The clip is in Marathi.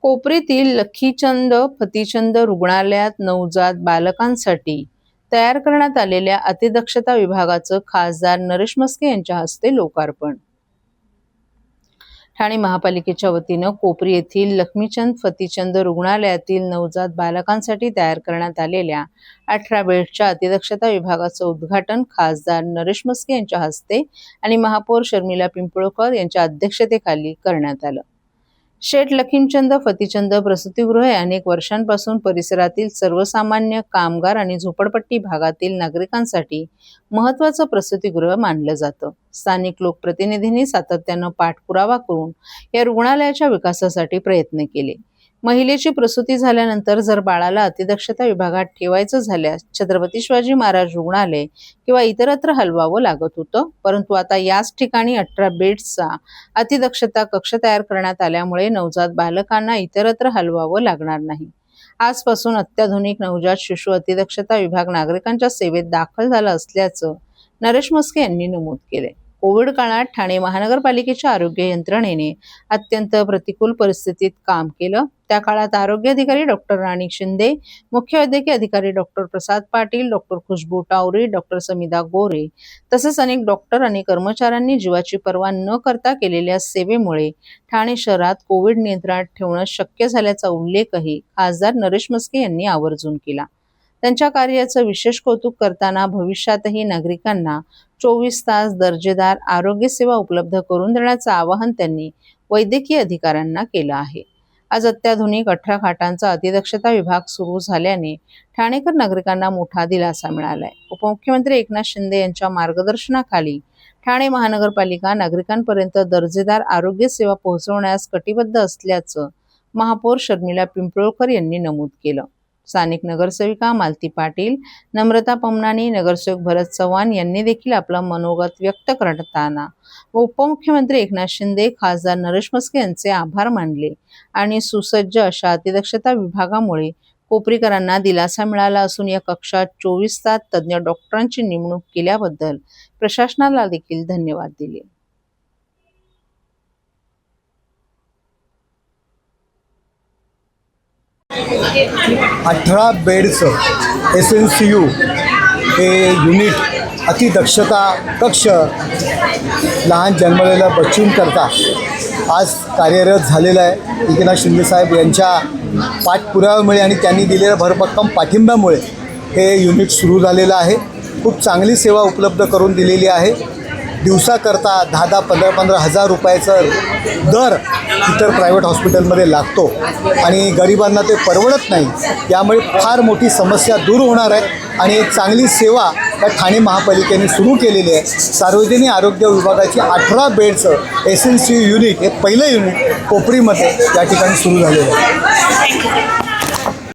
कोपरीतील लखीचंद फतीचंद रुग्णालयात नवजात बालकांसाठी तयार करण्यात आलेल्या अतिदक्षता विभागाचं खासदार नरेश म्हस्के यांच्या हस्ते लोकार्पण। ठाणे महापालिकेच्या वतीनं कोपरी येथील लखीचंद फतीचंद रुग्णालयातील नवजात बालकांसाठी तयार करण्यात आलेल्या 18 बेडच्या अतिदक्षता विभागाचं उद्घाटन खासदार नरेश म्हस्के यांच्या हस्ते आणि महापौर शर्मिला पिंपळकर यांच्या अध्यक्षतेखाली करण्यात आलं। शेठ लखीचंद फतीचंद प्रसूतिगृह हे अनेक वर्षांपासून परिसरातील सर्वसामान्य कामगार आणि झोपडपट्टी भागातील नागरिकांसाठी महत्त्वाचं प्रसूतिगृह मानलं जातं। स्थानिक लोकप्रतिनिधींनी सातत्यानं पाठपुरावा करून या रुग्णालयाच्या विकासासाठी प्रयत्न केले। महिलेची प्रसूती झाल्यानंतर जर बाळाला अतिदक्षता विभागात ठेवायचं झाल्यास छत्रपती शिवाजी महाराज रुग्णालय किंवा इतरत्र हलवावं लागत होतं, परंतु आता याच ठिकाणी 18 बेड्सचा अतिदक्षता कक्ष तयार करण्यात आल्यामुळे नवजात बालकांना इतरत्र हलवावं लागणार नाही। आजपासून अत्याधुनिक नवजात शिशु अतिदक्षता विभाग नागरिकांच्या सेवेत दाखल झाला असल्याचं नरेश म्हस्के यांनी नमूद केले। कोविड काळात ठाणे महानगरपालिकेच्या आरोग्य यंत्रणेने अत्यंत प्रतिकूल परिस्थितीत काम केलं। त्या काळात आरोग्य अधिकारी डॉक्टर राणी शिंदे, मुख्य वैद्यकीय अधिकारी डॉक्टर प्रसाद पाटील, डॉक्टर खुशबू टावरी, डॉक्टर समिधा गोरे तसेच अनेक डॉक्टर आणि कर्मचाऱ्यांनी जीवाची पर्वा न करता केलेल्या सेवेमुळे ठाणे शहरात कोविड नियंत्रणात ठेवणं शक्य झाल्याचा उल्लेखही खासदार नरेश म्हस्के यांनी आवर्जून केला। त्यांच्या कार्याचं विशेष कौतुक करताना भविष्यातही नागरिकांना 24 तास दर्जेदार आरोग्य सेवा उपलब्ध करून देण्याचं आवाहन त्यांनी वैद्यकीय अधिकाऱ्यांना केलं आहे। आज अत्याधुनिक 18 खाटांचा अतिदक्षता विभाग सुरू झाल्याने ठाणेकर नागरिकांना मोठा दिलासा मिळालाय। उपमुख्यमंत्री एकनाथ शिंदे यांच्या मार्गदर्शनाखाली ठाणे महानगरपालिका नागरिकांपर्यंत दर्जेदार आरोग्य सेवा पोहोचवण्यास कटिबद्ध असल्याचं महापौर शर्मिला पिंपळकर यांनी नमूद केलं। स्थानिक नगरसेविका मालती पाटील, नम्रता पमनानी, नगरसेवक भरत चव्हाण यांनी देखील आपलं मनोगत व्यक्त करताना उपमुख्यमंत्री एकनाथ शिंदे, खासदार नरेश म्हस्के यांचे आभार मानले आणि सुसज्ज अशा अतिदक्षता विभागामुळे कोपरीकरांना दिलासा मिळाला असून या कक्षात 24 तास तज्ज्ञ डॉक्टरांची नेमणूक केल्याबद्दल प्रशासनाला देखील धन्यवाद दिले। 18 बेडचं SNCU हे युनिट अतिदक्षता कक्ष लहान जन्मलेल्या बच्चूंकरता आज कार्यरत झालेलं आहे। एकनाथ शिंदे साहेब यांच्या पाठपुराव्यामुळे आणि त्यांनी दिलेल्या भरभक्कम पाठिंब्यामुळे हे युनिट सुरू झालेलं आहे। खूप चांगली सेवा उपलब्ध करून दिलेली आहे। दिवसाकरता 10-10, 15-15 हजार रुपयाचं दर इतर प्रायव्हेट हॉस्पिटलमध्ये लागतो आणि गरिबांना ते परवडत नाही। यामुळे फार मोठी समस्या दूर होणार आहे आणि एक चांगली सेवा या ठाणे महापालिकेने सुरू केलेली आहे। सार्वजनिक आरोग्य विभागाची 18 बेडचं SNCU युनिट हे पहिलं युनिट कोपरीमध्ये या ठिकाणी सुरू झालेलं आहे।